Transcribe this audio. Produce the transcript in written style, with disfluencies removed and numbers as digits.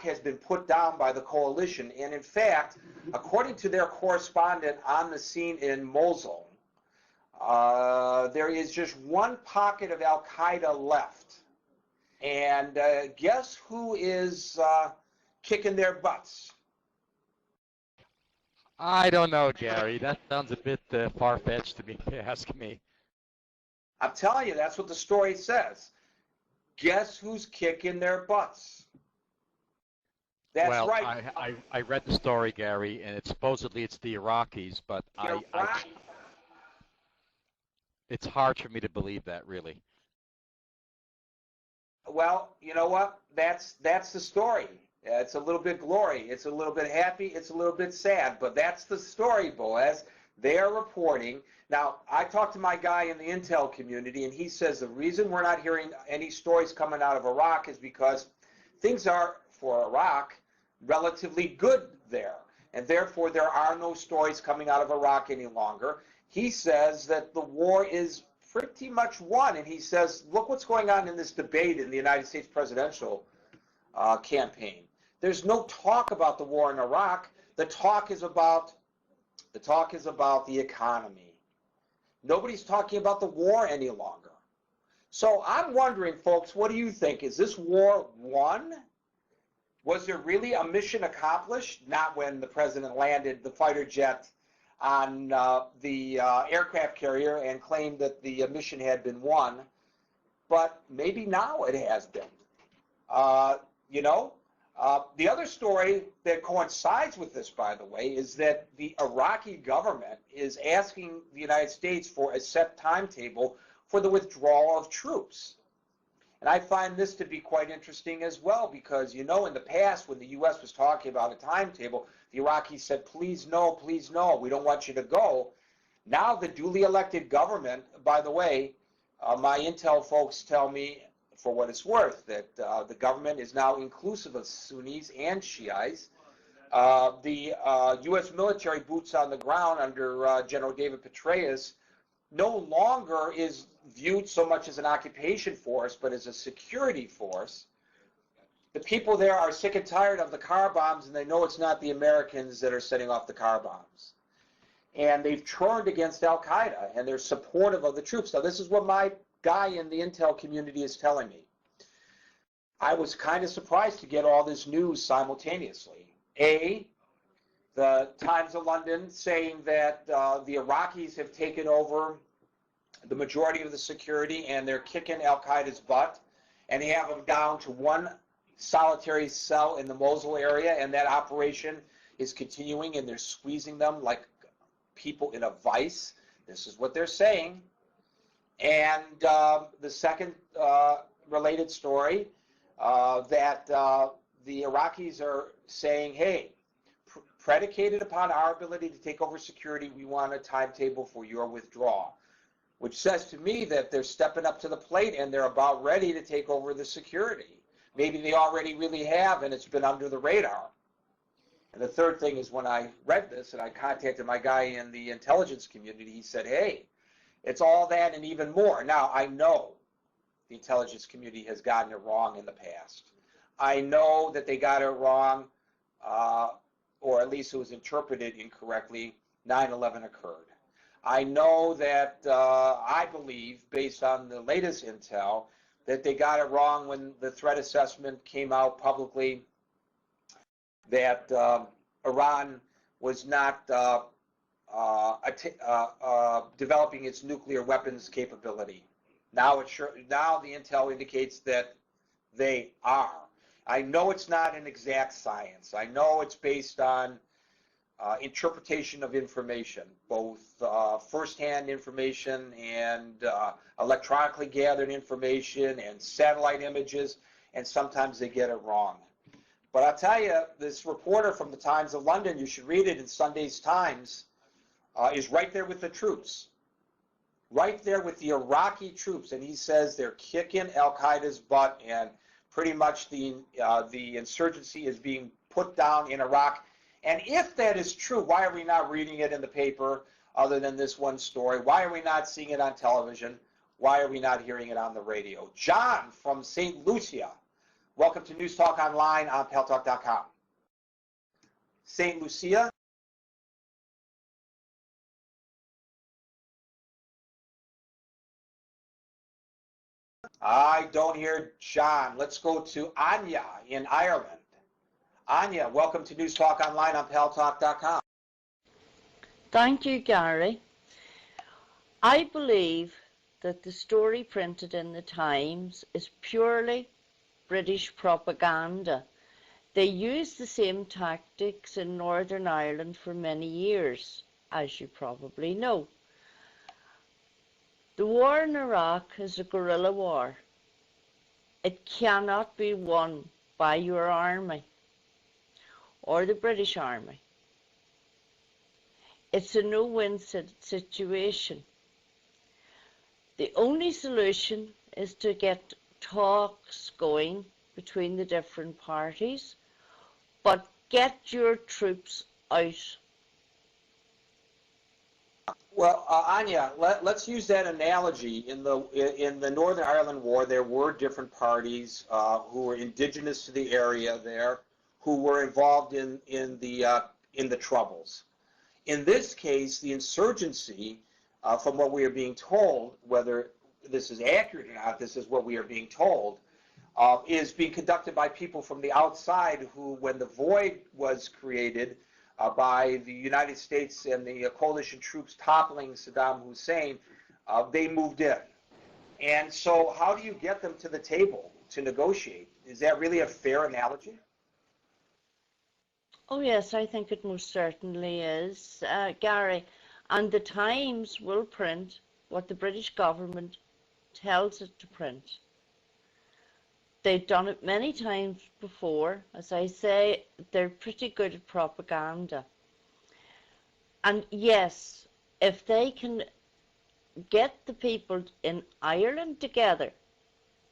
has been put down by the coalition. And in fact, according to their correspondent on the scene in Mosul, there is just one pocket of Al-Qaeda left. And guess who is kicking their butts? I don't know, Gary. That sounds a bit far-fetched to me, if you ask me. I'm telling you, that's what the story says. Guess who's kicking their butts? That's right. I read the story, Gary, and supposedly it's the Iraqis, but it's hard for me to believe that, really. Well, you know what? That's the story. It's a little bit glory. It's a little bit happy. It's a little bit sad. But that's the story, Boaz. They are reporting. Now, I talked to my guy in the intel community, and he says the reason we're not hearing any stories coming out of Iraq is because things are, for Iraq, relatively good there. And therefore, there are no stories coming out of Iraq any longer. He says that the war is pretty much won. And he says, look what's going on in this debate in the United States presidential campaign. There's no talk about the war in Iraq. The talk is about the economy. Nobody's talking about the war any longer. So I'm wondering, folks, what do you think? Is this war won? Was there really a mission accomplished? Not when the president landed the fighter jet on the aircraft carrier and claimed that the mission had been won, but maybe now it has been. The other story that coincides with this, by the way, is that the Iraqi government is asking the United States for a set timetable for the withdrawal of troops. And I find this to be quite interesting as well, because, in the past when the U.S. was talking about a timetable, the Iraqis said, please no, we don't want you to go. Now the duly elected government, by the way, my intel folks tell me, for what it's worth, that the government is now inclusive of Sunnis and Shiites. The U.S. military boots on the ground under General David Petraeus no longer is viewed so much as an occupation force, but as a security force. The people there are sick and tired of the car bombs, and they know it's not the Americans that are setting off the car bombs. And they've turned against Al-Qaeda, and they're supportive of the troops. Now, this is what my guy in the intel community is telling me. I was kind of surprised to get all this news simultaneously. The Times of London saying that the Iraqis have taken over the majority of the security and they're kicking Al-Qaeda's butt, and they have them down to one solitary cell in the Mosul area, and that operation is continuing, and they're squeezing them like people in a vice. This is what they're saying. And the second related story, that the Iraqis are saying, hey, predicated upon our ability to take over security, we want a timetable for your withdrawal, which says to me that they're stepping up to the plate and they're about ready to take over the security. Maybe they already really have, and it's been under the radar. And the third thing is, when I read this and I contacted my guy in the intelligence community, he said, hey, it's all that and even more. Now, I know the intelligence community has gotten it wrong in the past. I know that they got it wrong, or at least it was interpreted incorrectly. 9/11 occurred. I know that I believe, based on the latest intel, that they got it wrong when the threat assessment came out publicly, that Iran was not developing its nuclear weapons capability. Now the intel indicates that they are. I know it's not an exact science. I know it's based on interpretation of information, both firsthand information and electronically gathered information and satellite images, and sometimes they get it wrong. But I'll tell you, this reporter from the Times of London, you should read it in Sunday's Times, is right there with the troops, right there with the Iraqi troops, and he says they're kicking Al-Qaeda's butt, and pretty much the insurgency is being put down in Iraq. And if that is true, why are we not reading it in the paper other than this one story? Why are we not seeing it on television? Why are we not hearing it on the radio? John from St. Lucia, Welcome to News Talk Online on Paltalk.com. St. Lucia. I don't hear John. Let's go to Anya in Ireland. Anya, welcome to News Talk Online on Paltalk.com. Thank you, Gary. I believe that the story printed in the Times is purely British propaganda. They used the same tactics in Northern Ireland for many years, as you probably know. The war in Iraq is a guerrilla war. It cannot be won by your army or the British Army. It's a no-win situation. The only solution is to get talks going between the different parties, but get your troops out. Well, Anya, let's use that analogy. In the Northern Ireland War, there were different parties who were indigenous to the area there, who were involved in the Troubles. In this case, the insurgency, from what we are being told, whether this is accurate or not, this is what we are being told, is being conducted by people from the outside who, when the void was created by the United States and the coalition troops toppling Saddam Hussein, they moved in. And so how do you get them to the table to negotiate? Is that really a fair analogy? Oh yes, I think it most certainly is, Gary. And the Times will print what the British government tells it to print. They've done it many times before. As I say, they're pretty good at propaganda. And yes, if they can get the people in Ireland together